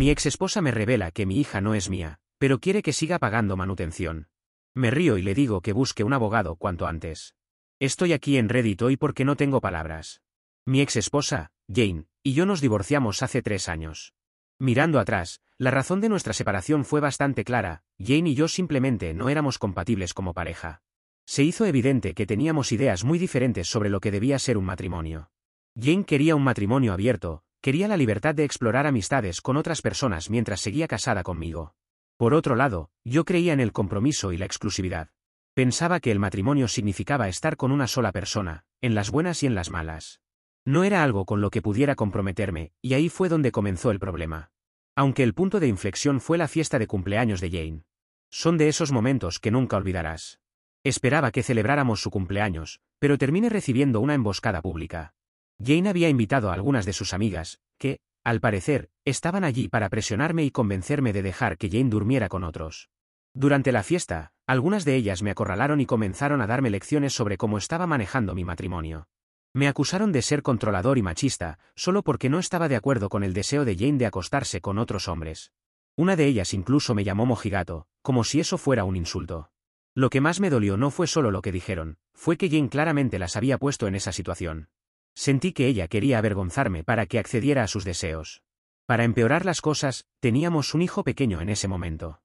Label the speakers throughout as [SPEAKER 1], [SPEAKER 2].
[SPEAKER 1] Mi exesposa me revela que mi hija no es mía, pero quiere que siga pagando manutención. Me río y le digo que busque un abogado cuanto antes. Estoy aquí en Reddit hoy porque no tengo palabras. Mi exesposa, Jane, y yo nos divorciamos hace 3 años. Mirando atrás, la razón de nuestra separación fue bastante clara: Jane y yo simplemente no éramos compatibles como pareja. Se hizo evidente que teníamos ideas muy diferentes sobre lo que debía ser un matrimonio. Jane quería un matrimonio abierto, quería la libertad de explorar amistades con otras personas mientras seguía casada conmigo. Por otro lado, yo creía en el compromiso y la exclusividad. Pensaba que el matrimonio significaba estar con una sola persona, en las buenas y en las malas. No era algo con lo que pudiera comprometerme, y ahí fue donde comenzó el problema. Aunque el punto de inflexión fue la fiesta de cumpleaños de Jane. Son de esos momentos que nunca olvidarás. Esperaba que celebráramos su cumpleaños, pero terminé recibiendo una emboscada pública. Jane había invitado a algunas de sus amigas, que, al parecer, estaban allí para presionarme y convencerme de dejar que Jane durmiera con otros. Durante la fiesta, algunas de ellas me acorralaron y comenzaron a darme lecciones sobre cómo estaba manejando mi matrimonio. Me acusaron de ser controlador y machista, solo porque no estaba de acuerdo con el deseo de Jane de acostarse con otros hombres. Una de ellas incluso me llamó mojigato, como si eso fuera un insulto. Lo que más me dolió no fue solo lo que dijeron, fue que Jane claramente las había puesto en esa situación. Sentí que ella quería avergonzarme para que accediera a sus deseos. Para empeorar las cosas, teníamos un hijo pequeño en ese momento.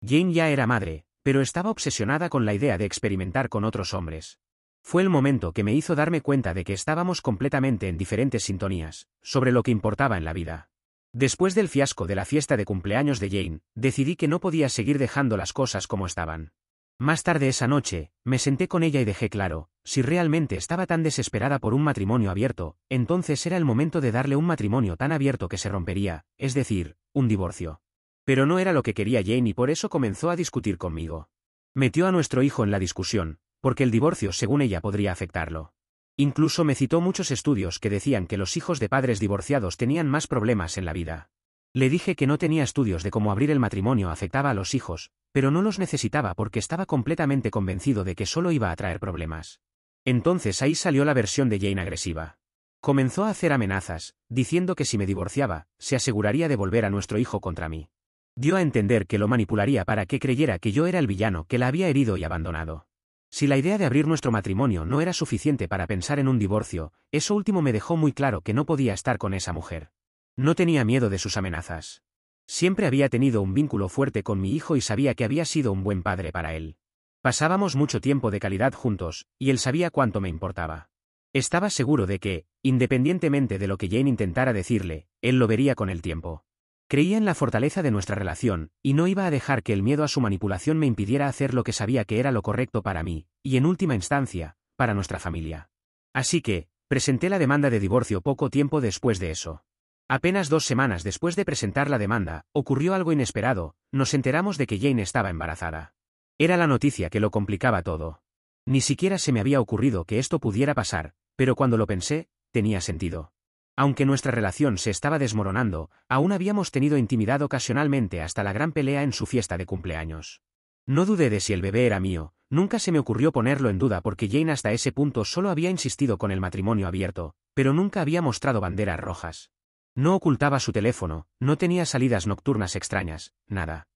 [SPEAKER 1] Jane ya era madre, pero estaba obsesionada con la idea de experimentar con otros hombres. Fue el momento que me hizo darme cuenta de que estábamos completamente en diferentes sintonías, sobre lo que importaba en la vida. Después del fiasco de la fiesta de cumpleaños de Jane, decidí que no podía seguir dejando las cosas como estaban. Más tarde esa noche, me senté con ella y dejé claro: si realmente estaba tan desesperada por un matrimonio abierto, entonces era el momento de darle un matrimonio tan abierto que se rompería, es decir, un divorcio. Pero no era lo que quería Jane y por eso comenzó a discutir conmigo. Metió a nuestro hijo en la discusión, porque el divorcio según ella podría afectarlo. Incluso me citó muchos estudios que decían que los hijos de padres divorciados tenían más problemas en la vida. Le dije que no tenía estudios de cómo abrir el matrimonio afectaba a los hijos, pero no los necesitaba porque estaba completamente convencido de que solo iba a traer problemas. Entonces ahí salió la versión de Jane agresiva. Comenzó a hacer amenazas, diciendo que si me divorciaba, se aseguraría de volver a nuestro hijo contra mí. Dio a entender que lo manipularía para que creyera que yo era el villano que la había herido y abandonado. Si la idea de abrir nuestro matrimonio no era suficiente para pensar en un divorcio, eso último me dejó muy claro que no podía estar con esa mujer. No tenía miedo de sus amenazas. Siempre había tenido un vínculo fuerte con mi hijo y sabía que había sido un buen padre para él. Pasábamos mucho tiempo de calidad juntos, y él sabía cuánto me importaba. Estaba seguro de que, independientemente de lo que Jane intentara decirle, él lo vería con el tiempo. Creía en la fortaleza de nuestra relación, y no iba a dejar que el miedo a su manipulación me impidiera hacer lo que sabía que era lo correcto para mí, y en última instancia, para nuestra familia. Así que, presenté la demanda de divorcio poco tiempo después de eso. Apenas 2 semanas después de presentar la demanda, ocurrió algo inesperado: nos enteramos de que Jane estaba embarazada. Era la noticia que lo complicaba todo. Ni siquiera se me había ocurrido que esto pudiera pasar, pero cuando lo pensé, tenía sentido. Aunque nuestra relación se estaba desmoronando, aún habíamos tenido intimidad ocasionalmente hasta la gran pelea en su fiesta de cumpleaños. No dudé de si el bebé era mío, nunca se me ocurrió ponerlo en duda porque Jane hasta ese punto solo había insistido con el matrimonio abierto, pero nunca había mostrado banderas rojas. No ocultaba su teléfono, no tenía salidas nocturnas extrañas, nada.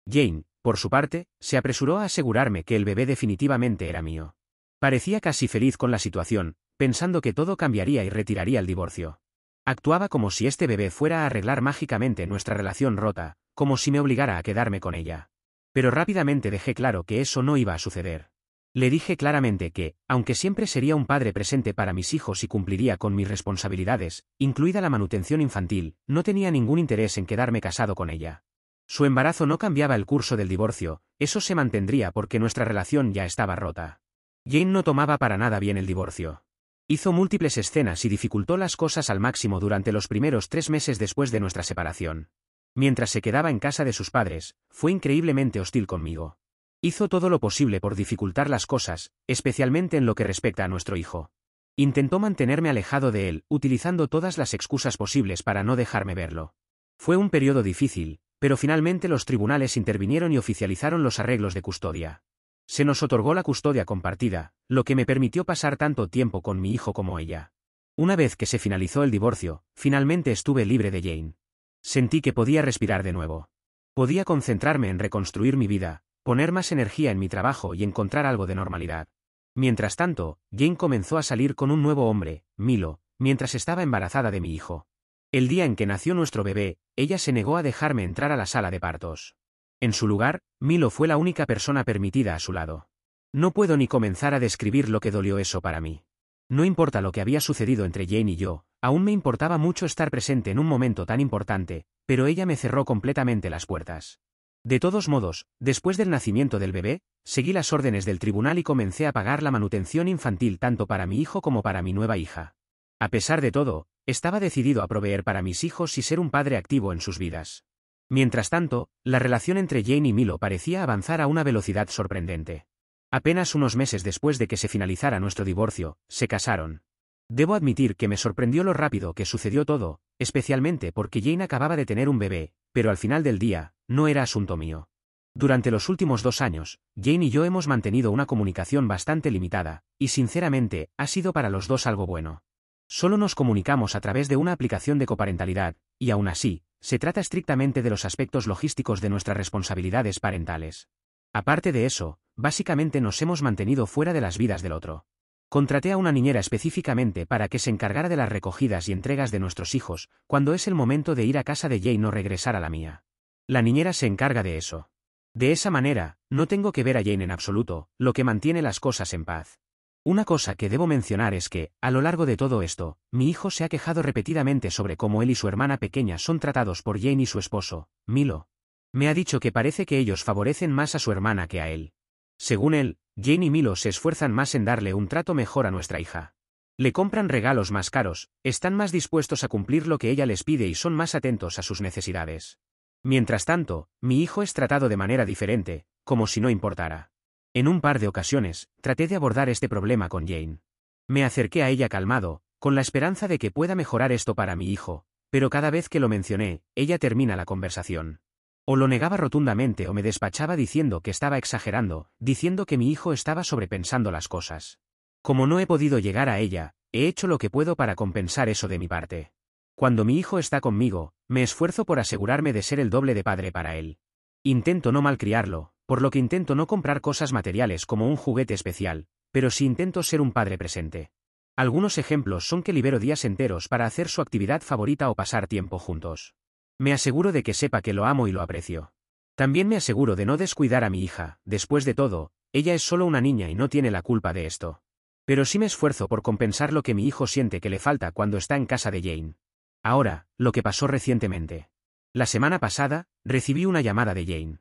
[SPEAKER 1] Jane, por su parte, se apresuró a asegurarme que el bebé definitivamente era mío. Parecía casi feliz con la situación, pensando que todo cambiaría y retiraría el divorcio. Actuaba como si este bebé fuera a arreglar mágicamente nuestra relación rota, como si me obligara a quedarme con ella. Pero rápidamente dejé claro que eso no iba a suceder. Le dije claramente que, aunque siempre sería un padre presente para mis hijos y cumpliría con mis responsabilidades, incluida la manutención infantil, no tenía ningún interés en quedarme casado con ella. Su embarazo no cambiaba el curso del divorcio, eso se mantendría porque nuestra relación ya estaba rota. Jane no tomaba para nada bien el divorcio. Hizo múltiples escenas y dificultó las cosas al máximo durante los primeros 3 meses después de nuestra separación. Mientras se quedaba en casa de sus padres, fue increíblemente hostil conmigo. Hizo todo lo posible por dificultar las cosas, especialmente en lo que respecta a nuestro hijo. Intentó mantenerme alejado de él, utilizando todas las excusas posibles para no dejarme verlo. Fue un periodo difícil, pero finalmente los tribunales intervinieron y oficializaron los arreglos de custodia. Se nos otorgó la custodia compartida, lo que me permitió pasar tanto tiempo con mi hijo como ella. Una vez que se finalizó el divorcio, finalmente estuve libre de Jane. Sentí que podía respirar de nuevo. Podía concentrarme en reconstruir mi vida, poner más energía en mi trabajo y encontrar algo de normalidad. Mientras tanto, Jane comenzó a salir con un nuevo hombre, Milo, mientras estaba embarazada de mi hijo. El día en que nació nuestro bebé, ella se negó a dejarme entrar a la sala de partos. En su lugar, Milo fue la única persona permitida a su lado. No puedo ni comenzar a describir lo que dolió eso para mí. No importa lo que había sucedido entre Jane y yo, aún me importaba mucho estar presente en un momento tan importante, pero ella me cerró completamente las puertas. De todos modos, después del nacimiento del bebé, seguí las órdenes del tribunal y comencé a pagar la manutención infantil tanto para mi hijo como para mi nueva hija. A pesar de todo, estaba decidido a proveer para mis hijos y ser un padre activo en sus vidas. Mientras tanto, la relación entre Jane y Milo parecía avanzar a una velocidad sorprendente. Apenas unos meses después de que se finalizara nuestro divorcio, se casaron. Debo admitir que me sorprendió lo rápido que sucedió todo, especialmente porque Jane acababa de tener un bebé, pero al final del día, no era asunto mío. Durante los últimos 2 años, Jane y yo hemos mantenido una comunicación bastante limitada, y sinceramente, ha sido para los dos algo bueno. Solo nos comunicamos a través de una aplicación de coparentalidad, y aún así, se trata estrictamente de los aspectos logísticos de nuestras responsabilidades parentales. Aparte de eso, básicamente nos hemos mantenido fuera de las vidas del otro. Contraté a una niñera específicamente para que se encargara de las recogidas y entregas de nuestros hijos, cuando es el momento de ir a casa de Jane o regresar a la mía. La niñera se encarga de eso. De esa manera, no tengo que ver a Jane en absoluto, lo que mantiene las cosas en paz. Una cosa que debo mencionar es que, a lo largo de todo esto, mi hijo se ha quejado repetidamente sobre cómo él y su hermana pequeña son tratados por Jane y su esposo, Milo. Me ha dicho que parece que ellos favorecen más a su hermana que a él. Según él, Jane y Milo se esfuerzan más en darle un trato mejor a nuestra hija. Le compran regalos más caros, están más dispuestos a cumplir lo que ella les pide y son más atentos a sus necesidades. Mientras tanto, mi hijo es tratado de manera diferente, como si no importara. En un par de ocasiones, traté de abordar este problema con Jane. Me acerqué a ella calmado, con la esperanza de que pueda mejorar esto para mi hijo, pero cada vez que lo mencioné, ella termina la conversación. O lo negaba rotundamente o me despachaba diciendo que estaba exagerando, diciendo que mi hijo estaba sobrepensando las cosas. Como no he podido llegar a ella, he hecho lo que puedo para compensar eso de mi parte. Cuando mi hijo está conmigo, me esfuerzo por asegurarme de ser el doble de padre para él. Intento no malcriarlo, por lo que intento no comprar cosas materiales como un juguete especial, pero sí intento ser un padre presente. Algunos ejemplos son que libero días enteros para hacer su actividad favorita o pasar tiempo juntos. Me aseguro de que sepa que lo amo y lo aprecio. También me aseguro de no descuidar a mi hija, después de todo, ella es solo una niña y no tiene la culpa de esto. Pero sí me esfuerzo por compensar lo que mi hijo siente que le falta cuando está en casa de Jane. Ahora, lo que pasó recientemente. La semana pasada, recibí una llamada de Jane.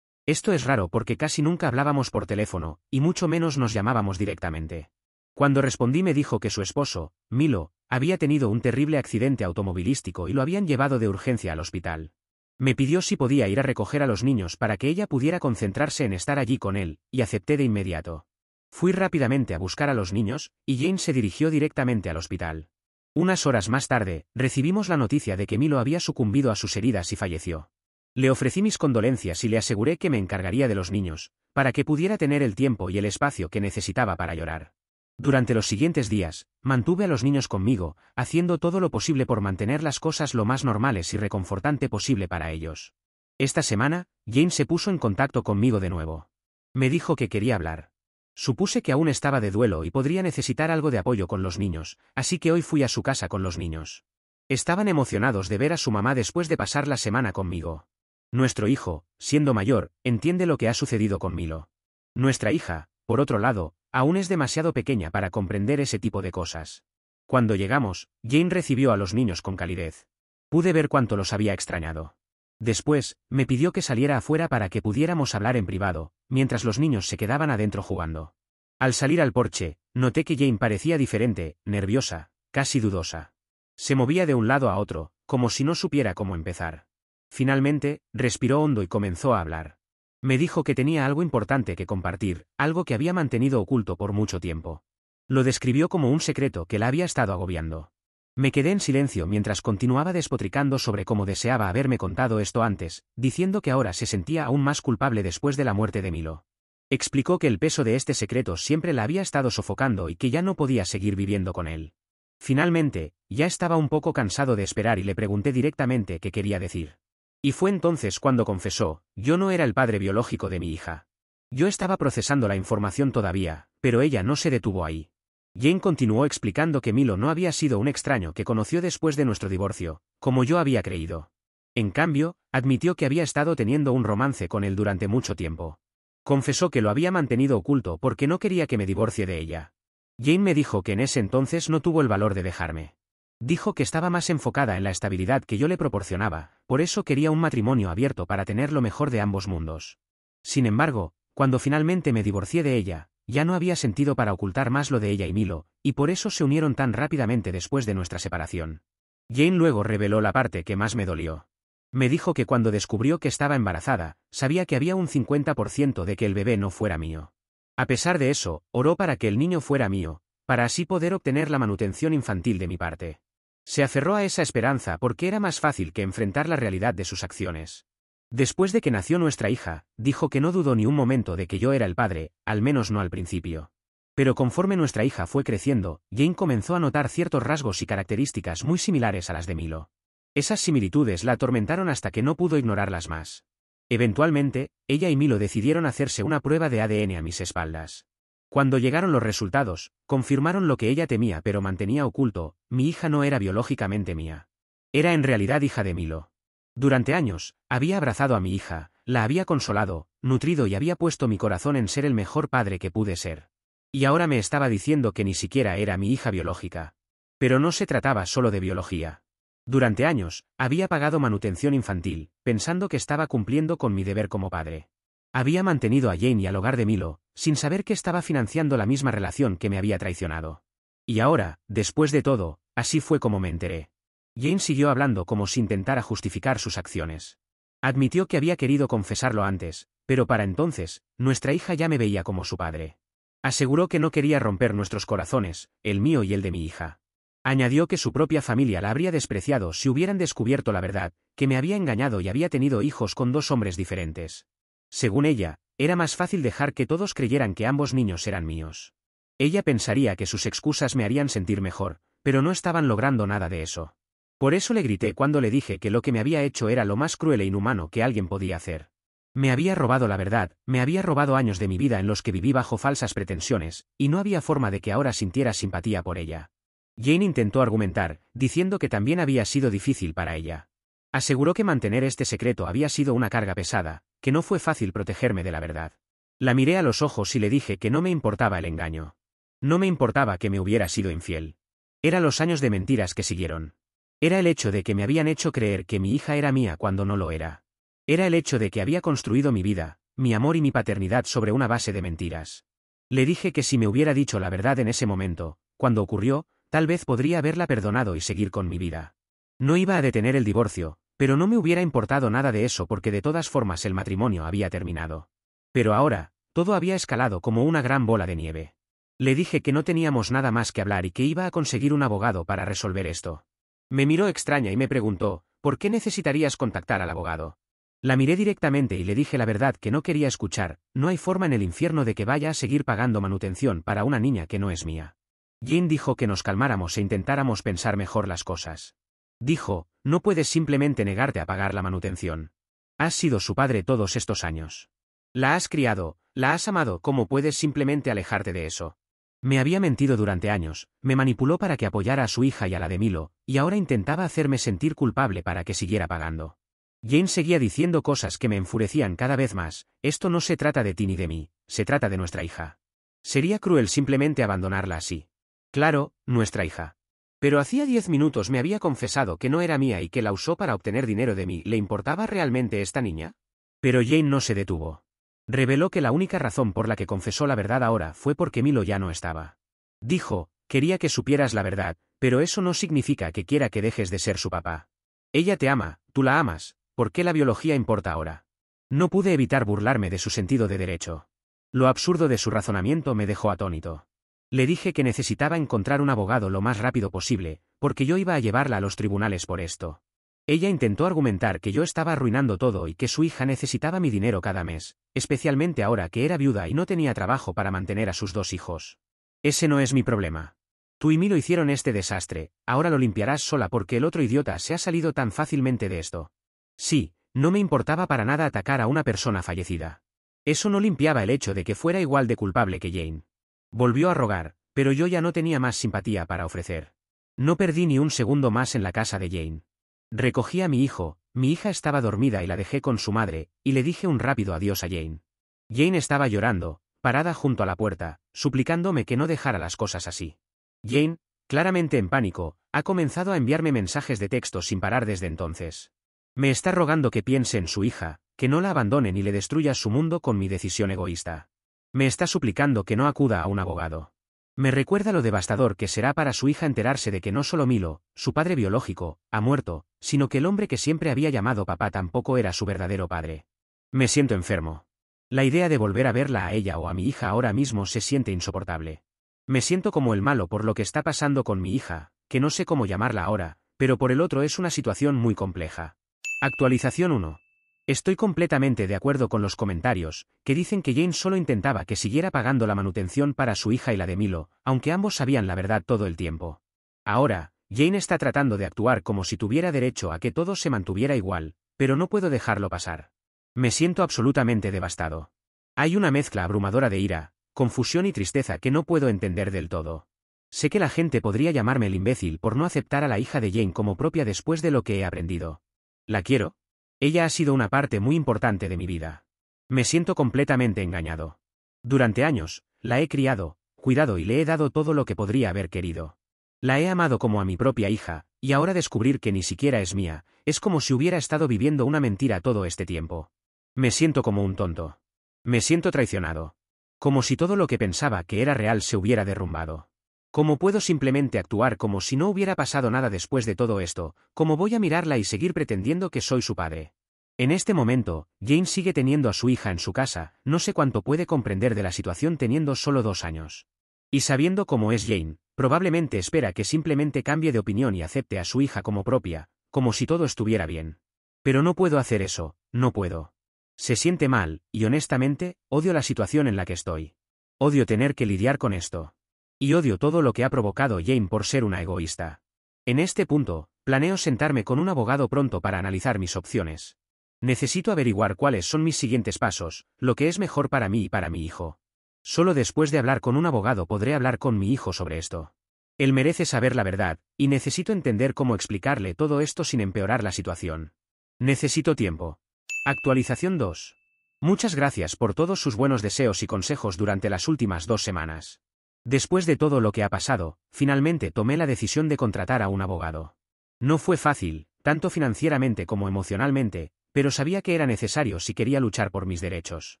[SPEAKER 1] Esto es raro porque casi nunca hablábamos por teléfono, y mucho menos nos llamábamos directamente. Cuando respondí me dijo que su esposo, Milo, había tenido un terrible accidente automovilístico y lo habían llevado de urgencia al hospital. Me pidió si podía ir a recoger a los niños para que ella pudiera concentrarse en estar allí con él, y acepté de inmediato. Fui rápidamente a buscar a los niños, y Jane se dirigió directamente al hospital. Unas horas más tarde, recibimos la noticia de que Milo había sucumbido a sus heridas y falleció. Le ofrecí mis condolencias y le aseguré que me encargaría de los niños, para que pudiera tener el tiempo y el espacio que necesitaba para llorar. Durante los siguientes días, mantuve a los niños conmigo, haciendo todo lo posible por mantener las cosas lo más normales y reconfortante posible para ellos. Esta semana, Jane se puso en contacto conmigo de nuevo. Me dijo que quería hablar. Supuse que aún estaba de duelo y podría necesitar algo de apoyo con los niños, así que hoy fui a su casa con los niños. Estaban emocionados de ver a su mamá después de pasar la semana conmigo. Nuestro hijo, siendo mayor, entiende lo que ha sucedido con Milo. Nuestra hija, por otro lado, aún es demasiado pequeña para comprender ese tipo de cosas. Cuando llegamos, Jane recibió a los niños con calidez. Pude ver cuánto los había extrañado. Después, me pidió que saliera afuera para que pudiéramos hablar en privado, mientras los niños se quedaban adentro jugando. Al salir al porche, noté que Jane parecía diferente, nerviosa, casi dudosa. Se movía de un lado a otro, como si no supiera cómo empezar. Finalmente, respiró hondo y comenzó a hablar. Me dijo que tenía algo importante que compartir, algo que había mantenido oculto por mucho tiempo. Lo describió como un secreto que la había estado agobiando. Me quedé en silencio mientras continuaba despotricando sobre cómo deseaba haberme contado esto antes, diciendo que ahora se sentía aún más culpable después de la muerte de Milo. Explicó que el peso de este secreto siempre la había estado sofocando y que ya no podía seguir viviendo con él. Finalmente, ya estaba un poco cansado de esperar y le pregunté directamente qué quería decir. Y fue entonces cuando confesó: yo no era el padre biológico de mi hija. Yo estaba procesando la información todavía, pero ella no se detuvo ahí. Jane continuó explicando que Milo no había sido un extraño que conoció después de nuestro divorcio, como yo había creído. En cambio, admitió que había estado teniendo un romance con él durante mucho tiempo. Confesó que lo había mantenido oculto porque no quería que me divorcie de ella. Jane me dijo que en ese entonces no tuvo el valor de dejarme. Dijo que estaba más enfocada en la estabilidad que yo le proporcionaba, por eso quería un matrimonio abierto para tener lo mejor de ambos mundos. Sin embargo, cuando finalmente me divorcié de ella, ya no había sentido para ocultar más lo de ella y Milo, y por eso se unieron tan rápidamente después de nuestra separación. Jane luego reveló la parte que más me dolió. Me dijo que cuando descubrió que estaba embarazada, sabía que había un 50% de que el bebé no fuera mío. A pesar de eso, oró para que el niño fuera mío, para así poder obtener la manutención infantil de mi parte. Se aferró a esa esperanza porque era más fácil que enfrentar la realidad de sus acciones. Después de que nació nuestra hija, dijo que no dudó ni un momento de que yo era el padre, al menos no al principio. Pero conforme nuestra hija fue creciendo, Jane comenzó a notar ciertos rasgos y características muy similares a las de Milo. Esas similitudes la atormentaron hasta que no pudo ignorarlas más. Eventualmente, ella y Milo decidieron hacerse una prueba de ADN a mis espaldas. Cuando llegaron los resultados, confirmaron lo que ella temía pero mantenía oculto: mi hija no era biológicamente mía. Era en realidad hija de Milo. Durante años, había abrazado a mi hija, la había consolado, nutrido y había puesto mi corazón en ser el mejor padre que pude ser. Y ahora me estaba diciendo que ni siquiera era mi hija biológica. Pero no se trataba solo de biología. Durante años, había pagado manutención infantil, pensando que estaba cumpliendo con mi deber como padre. Había mantenido a Jane y al hogar de Milo, sin saber que estaba financiando la misma relación que me había traicionado. Y ahora, después de todo, así fue como me enteré. Jane siguió hablando como si intentara justificar sus acciones. Admitió que había querido confesarlo antes, pero para entonces, nuestra hija ya me veía como su padre. Aseguró que no quería romper nuestros corazones, el mío y el de mi hija. Añadió que su propia familia la habría despreciado si hubieran descubierto la verdad, que me había engañado y había tenido hijos con 2 hombres diferentes. Según ella, era más fácil dejar que todos creyeran que ambos niños eran míos. Ella pensaría que sus excusas me harían sentir mejor, pero no estaban logrando nada de eso. Por eso le grité cuando le dije que lo que me había hecho era lo más cruel e inhumano que alguien podía hacer. Me había robado la verdad, me había robado años de mi vida en los que viví bajo falsas pretensiones, y no había forma de que ahora sintiera simpatía por ella. Jane intentó argumentar, diciendo que también había sido difícil para ella. Aseguró que mantener este secreto había sido una carga pesada, que no fue fácil protegerme de la verdad. La miré a los ojos y le dije que no me importaba el engaño. No me importaba que me hubiera sido infiel. Eran los años de mentiras que siguieron. Era el hecho de que me habían hecho creer que mi hija era mía cuando no lo era. Era el hecho de que había construido mi vida, mi amor y mi paternidad sobre una base de mentiras. Le dije que si me hubiera dicho la verdad en ese momento, cuando ocurrió, tal vez podría haberla perdonado y seguir con mi vida. No iba a detener el divorcio, pero no me hubiera importado nada de eso porque de todas formas el matrimonio había terminado. Pero ahora, todo había escalado como una gran bola de nieve. Le dije que no teníamos nada más que hablar y que iba a conseguir un abogado para resolver esto. Me miró extraña y me preguntó: ¿por qué necesitarías contactar al abogado? La miré directamente y le dije la verdad que no quería escuchar: no hay forma en el infierno de que vaya a seguir pagando manutención para una niña que no es mía. Jane dijo que nos calmáramos e intentáramos pensar mejor las cosas. Dijo: no puedes simplemente negarte a pagar la manutención. Has sido su padre todos estos años. La has criado, la has amado, ¿cómo puedes simplemente alejarte de eso? Me había mentido durante años, me manipuló para que apoyara a su hija y a la de Milo, y ahora intentaba hacerme sentir culpable para que siguiera pagando. Jane seguía diciendo cosas que me enfurecían cada vez más: esto no se trata de ti ni de mí, se trata de nuestra hija. Sería cruel simplemente abandonarla así. Claro, nuestra hija. Pero hacía 10 minutos me había confesado que no era mía y que la usó para obtener dinero de mí. ¿Le importaba realmente esta niña? Pero Jane no se detuvo. Reveló que la única razón por la que confesó la verdad ahora fue porque Milo ya no estaba. Dijo: quería que supieras la verdad, pero eso no significa que quiera que dejes de ser su papá. Ella te ama, tú la amas, ¿por qué la biología importa ahora? No pude evitar burlarme de su sentido de derecho. Lo absurdo de su razonamiento me dejó atónito. Le dije que necesitaba encontrar un abogado lo más rápido posible, porque yo iba a llevarla a los tribunales por esto. Ella intentó argumentar que yo estaba arruinando todo y que su hija necesitaba mi dinero cada mes, especialmente ahora que era viuda y no tenía trabajo para mantener a sus 2 hijos. Ese no es mi problema. Tú y Milo hicieron este desastre, ahora lo limpiarás sola porque el otro idiota se ha salido tan fácilmente de esto. Sí, no me importaba para nada atacar a una persona fallecida. Eso no limpiaba el hecho de que fuera igual de culpable que Jane. Volvió a rogar, pero yo ya no tenía más simpatía para ofrecer. No perdí ni un segundo más en la casa de Jane. Recogí a mi hijo, mi hija estaba dormida y la dejé con su madre, y le dije un rápido adiós a Jane. Jane estaba llorando, parada junto a la puerta, suplicándome que no dejara las cosas así. Jane, claramente en pánico, ha comenzado a enviarme mensajes de texto sin parar desde entonces. Me está rogando que piense en su hija, que no la abandone ni le destruya su mundo con mi decisión egoísta. Me está suplicando que no acuda a un abogado. Me recuerda lo devastador que será para su hija enterarse de que no solo Milo, su padre biológico, ha muerto, sino que el hombre que siempre había llamado papá tampoco era su verdadero padre. Me siento enfermo. La idea de volver a verla a ella o a mi hija ahora mismo se siente insoportable. Me siento como el malo por lo que está pasando con mi hija, que no sé cómo llamarla ahora, pero por el otro es una situación muy compleja. Actualización 1. Estoy completamente de acuerdo con los comentarios, que dicen que Jane solo intentaba que siguiera pagando la manutención para su hija y la de Milo, aunque ambos sabían la verdad todo el tiempo. Ahora, Jane está tratando de actuar como si tuviera derecho a que todo se mantuviera igual, pero no puedo dejarlo pasar. Me siento absolutamente devastado. Hay una mezcla abrumadora de ira, confusión y tristeza que no puedo entender del todo. Sé que la gente podría llamarme el imbécil por no aceptar a la hija de Jane como propia después de lo que he aprendido. ¿La quiero? Ella ha sido una parte muy importante de mi vida. Me siento completamente engañado. Durante años, la he criado, cuidado y le he dado todo lo que podría haber querido. La he amado como a mi propia hija, y ahora descubrir que ni siquiera es mía, es como si hubiera estado viviendo una mentira todo este tiempo. Me siento como un tonto. Me siento traicionado. Como si todo lo que pensaba que era real se hubiera derrumbado. ¿Cómo puedo simplemente actuar como si no hubiera pasado nada después de todo esto? ¿Cómo voy a mirarla y seguir pretendiendo que soy su padre? En este momento, Jane sigue teniendo a su hija en su casa, no sé cuánto puede comprender de la situación teniendo solo 2 años. Y sabiendo cómo es Jane, probablemente espera que simplemente cambie de opinión y acepte a su hija como propia, como si todo estuviera bien. Pero no puedo hacer eso, no puedo. Se siente mal, y honestamente, odio la situación en la que estoy. Odio tener que lidiar con esto. Y odio todo lo que ha provocado Jane por ser una egoísta. En este punto, planeo sentarme con un abogado pronto para analizar mis opciones. Necesito averiguar cuáles son mis siguientes pasos, lo que es mejor para mí y para mi hijo. Solo después de hablar con un abogado podré hablar con mi hijo sobre esto. Él merece saber la verdad, y necesito entender cómo explicarle todo esto sin empeorar la situación. Necesito tiempo. Actualización 2. Muchas gracias por todos sus buenos deseos y consejos durante las últimas 2 semanas. Después de todo lo que ha pasado, finalmente tomé la decisión de contratar a un abogado. No fue fácil, tanto financieramente como emocionalmente, pero sabía que era necesario si quería luchar por mis derechos.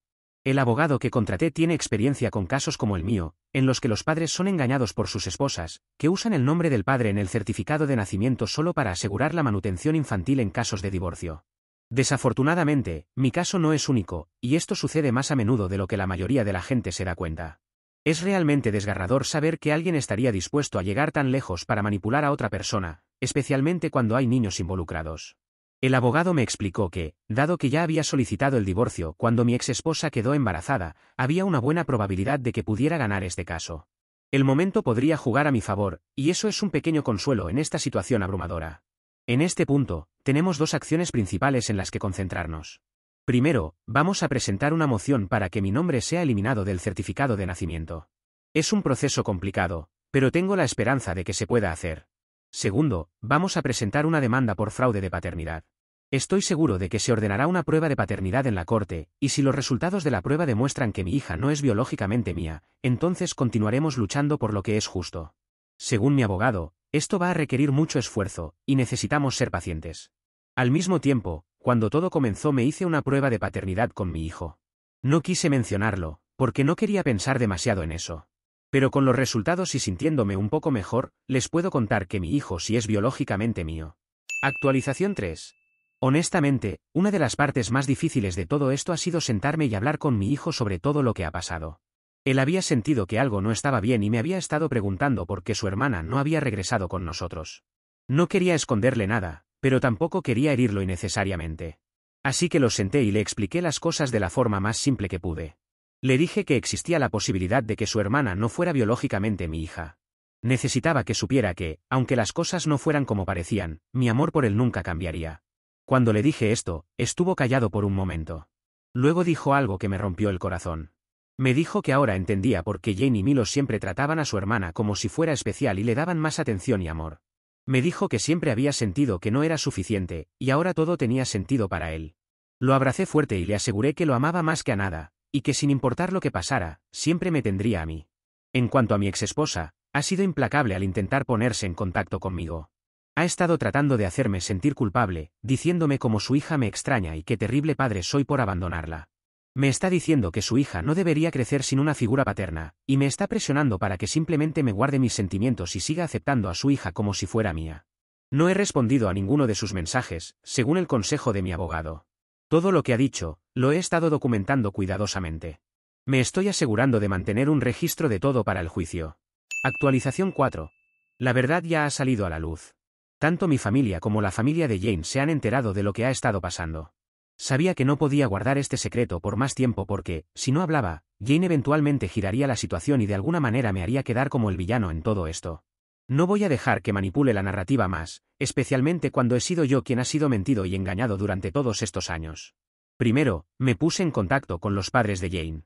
[SPEAKER 1] El abogado que contraté tiene experiencia con casos como el mío, en los que los padres son engañados por sus esposas, que usan el nombre del padre en el certificado de nacimiento solo para asegurar la manutención infantil en casos de divorcio. Desafortunadamente, mi caso no es único, y esto sucede más a menudo de lo que la mayoría de la gente se da cuenta. Es realmente desgarrador saber que alguien estaría dispuesto a llegar tan lejos para manipular a otra persona, especialmente cuando hay niños involucrados. El abogado me explicó que, dado que ya había solicitado el divorcio cuando mi exesposa quedó embarazada, había una buena probabilidad de que pudiera ganar este caso. El momento podría jugar a mi favor, y eso es un pequeño consuelo en esta situación abrumadora. En este punto, tenemos 2 acciones principales en las que concentrarnos. Primero, vamos a presentar una moción para que mi nombre sea eliminado del certificado de nacimiento. Es un proceso complicado, pero tengo la esperanza de que se pueda hacer. Segundo, vamos a presentar una demanda por fraude de paternidad. Estoy seguro de que se ordenará una prueba de paternidad en la corte, y si los resultados de la prueba demuestran que mi hija no es biológicamente mía, entonces continuaremos luchando por lo que es justo. Según mi abogado, esto va a requerir mucho esfuerzo, y necesitamos ser pacientes. Al mismo tiempo, cuando todo comenzó me hice una prueba de paternidad con mi hijo. No quise mencionarlo, porque no quería pensar demasiado en eso. Pero con los resultados y sintiéndome un poco mejor, les puedo contar que mi hijo sí es biológicamente mío. Actualización 3. Honestamente, una de las partes más difíciles de todo esto ha sido sentarme y hablar con mi hijo sobre todo lo que ha pasado. Él había sentido que algo no estaba bien y me había estado preguntando por qué su hermana no había regresado con nosotros. No quería esconderle nada, pero tampoco quería herirlo innecesariamente. Así que lo senté y le expliqué las cosas de la forma más simple que pude. Le dije que existía la posibilidad de que su hermana no fuera biológicamente mi hija. Necesitaba que supiera que, aunque las cosas no fueran como parecían, mi amor por él nunca cambiaría. Cuando le dije esto, estuvo callado por un momento. Luego dijo algo que me rompió el corazón. Me dijo que ahora entendía por qué Jane y Milo siempre trataban a su hermana como si fuera especial y le daban más atención y amor. Me dijo que siempre había sentido que no era suficiente, y ahora todo tenía sentido para él. Lo abracé fuerte y le aseguré que lo amaba más que a nada, y que sin importar lo que pasara, siempre me tendría a mí. En cuanto a mi exesposa, ha sido implacable al intentar ponerse en contacto conmigo. Ha estado tratando de hacerme sentir culpable, diciéndome cómo su hija me extraña y qué terrible padre soy por abandonarla. Me está diciendo que su hija no debería crecer sin una figura paterna, y me está presionando para que simplemente me guarde mis sentimientos y siga aceptando a su hija como si fuera mía. No he respondido a ninguno de sus mensajes, según el consejo de mi abogado. Todo lo que ha dicho, lo he estado documentando cuidadosamente. Me estoy asegurando de mantener un registro de todo para el juicio. Actualización 4. La verdad ya ha salido a la luz. Tanto mi familia como la familia de Jane se han enterado de lo que ha estado pasando. Sabía que no podía guardar este secreto por más tiempo porque, si no hablaba, Jane eventualmente giraría la situación y de alguna manera me haría quedar como el villano en todo esto. No voy a dejar que manipule la narrativa más, especialmente cuando he sido yo quien ha sido mentido y engañado durante todos estos años. Primero, me puse en contacto con los padres de Jane.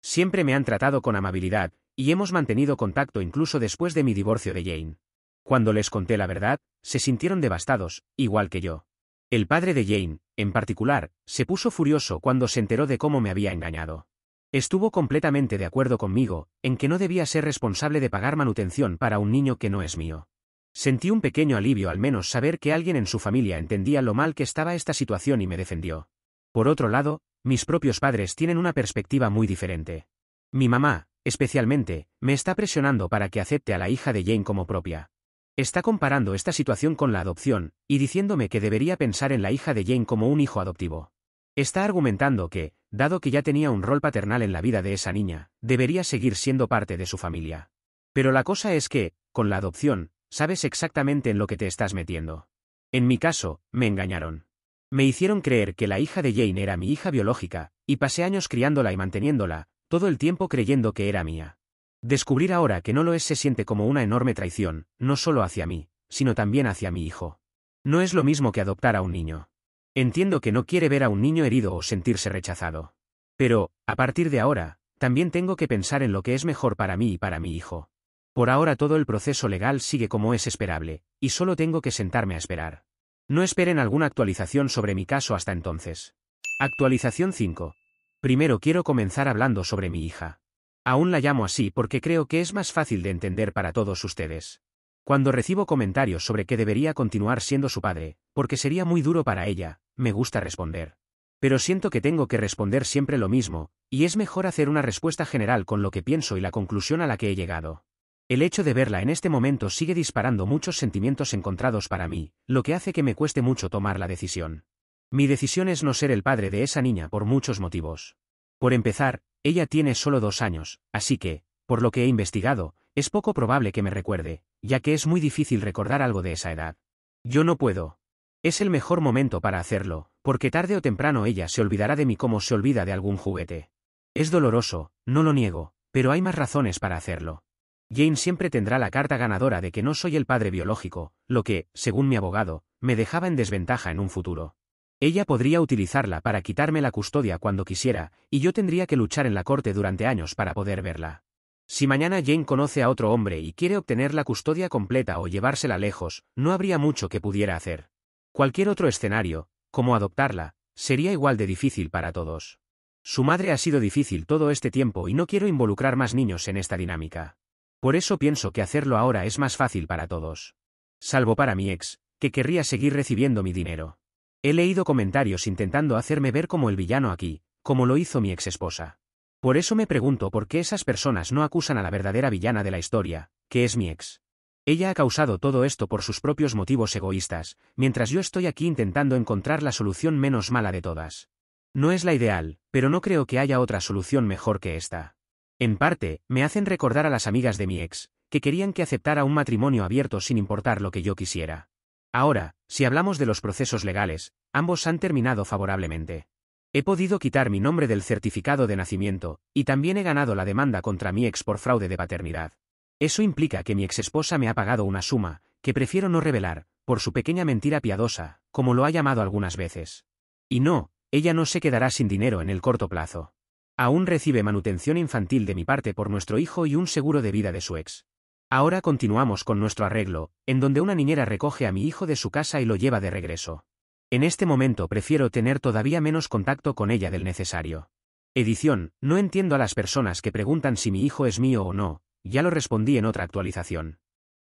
[SPEAKER 1] Siempre me han tratado con amabilidad, y hemos mantenido contacto incluso después de mi divorcio de Jane. Cuando les conté la verdad, se sintieron devastados, igual que yo. El padre de Jane, en particular, se puso furioso cuando se enteró de cómo me había engañado. Estuvo completamente de acuerdo conmigo, en que no debía ser responsable de pagar manutención para un niño que no es mío. Sentí un pequeño alivio al menos saber que alguien en su familia entendía lo mal que estaba esta situación y me defendió. Por otro lado, mis propios padres tienen una perspectiva muy diferente. Mi mamá, especialmente, me está presionando para que acepte a la hija de Jane como propia. Está comparando esta situación con la adopción, y diciéndome que debería pensar en la hija de Jane como un hijo adoptivo. Está argumentando que, dado que ya tenía un rol paternal en la vida de esa niña, debería seguir siendo parte de su familia. Pero la cosa es que, con la adopción, sabes exactamente en lo que te estás metiendo. En mi caso, me engañaron. Me hicieron creer que la hija de Jane era mi hija biológica, y pasé años criándola y manteniéndola, todo el tiempo creyendo que era mía. Descubrir ahora que no lo es se siente como una enorme traición, no solo hacia mí, sino también hacia mi hijo. No es lo mismo que adoptar a un niño. Entiendo que no quiere ver a un niño herido o sentirse rechazado. Pero, a partir de ahora, también tengo que pensar en lo que es mejor para mí y para mi hijo. Por ahora todo el proceso legal sigue como es esperable, y solo tengo que sentarme a esperar. No esperen alguna actualización sobre mi caso hasta entonces. Actualización 5. Primero quiero comenzar hablando sobre mi hija. Aún la llamo así porque creo que es más fácil de entender para todos ustedes. Cuando recibo comentarios sobre que debería continuar siendo su padre, porque sería muy duro para ella, me gusta responder. Pero siento que tengo que responder siempre lo mismo, y es mejor hacer una respuesta general con lo que pienso y la conclusión a la que he llegado. El hecho de verla en este momento sigue disparando muchos sentimientos encontrados para mí, lo que hace que me cueste mucho tomar la decisión. Mi decisión es no ser el padre de esa niña por muchos motivos. Por empezar, ella tiene solo 2 años, así que, por lo que he investigado, es poco probable que me recuerde, ya que es muy difícil recordar algo de esa edad. Yo no puedo. Es el mejor momento para hacerlo, porque tarde o temprano ella se olvidará de mí como se olvida de algún juguete. Es doloroso, no lo niego, pero hay más razones para hacerlo. Jane siempre tendrá la carta ganadora de que no soy el padre biológico, lo que, según mi abogado, me dejaba en desventaja en un futuro. Ella podría utilizarla para quitarme la custodia cuando quisiera, y yo tendría que luchar en la corte durante años para poder verla. Si mañana Jane conoce a otro hombre y quiere obtener la custodia completa o llevársela lejos, no habría mucho que pudiera hacer. Cualquier otro escenario, como adoptarla, sería igual de difícil para todos. Su madre ha sido difícil todo este tiempo y no quiero involucrar más niños en esta dinámica. Por eso pienso que hacerlo ahora es más fácil para todos. Salvo para mi ex, que querría seguir recibiendo mi dinero. He leído comentarios intentando hacerme ver como el villano aquí, como lo hizo mi ex esposa. Por eso me pregunto por qué esas personas no acusan a la verdadera villana de la historia, que es mi ex. Ella ha causado todo esto por sus propios motivos egoístas, mientras yo estoy aquí intentando encontrar la solución menos mala de todas. No es la ideal, pero no creo que haya otra solución mejor que esta. En parte, me hacen recordar a las amigas de mi ex, que querían que aceptara un matrimonio abierto sin importar lo que yo quisiera. Ahora, si hablamos de los procesos legales, ambos han terminado favorablemente. He podido quitar mi nombre del certificado de nacimiento, y también he ganado la demanda contra mi ex por fraude de paternidad. Eso implica que mi exesposa me ha pagado una suma, que prefiero no revelar, por su pequeña mentira piadosa, como lo ha llamado algunas veces. Y no, ella no se quedará sin dinero en el corto plazo. Aún recibe manutención infantil de mi parte por nuestro hijo y un seguro de vida de su ex. Ahora continuamos con nuestro arreglo, en donde una niñera recoge a mi hijo de su casa y lo lleva de regreso. En este momento prefiero tener todavía menos contacto con ella del necesario. Edición, no entiendo a las personas que preguntan si mi hijo es mío o no, ya lo respondí en otra actualización.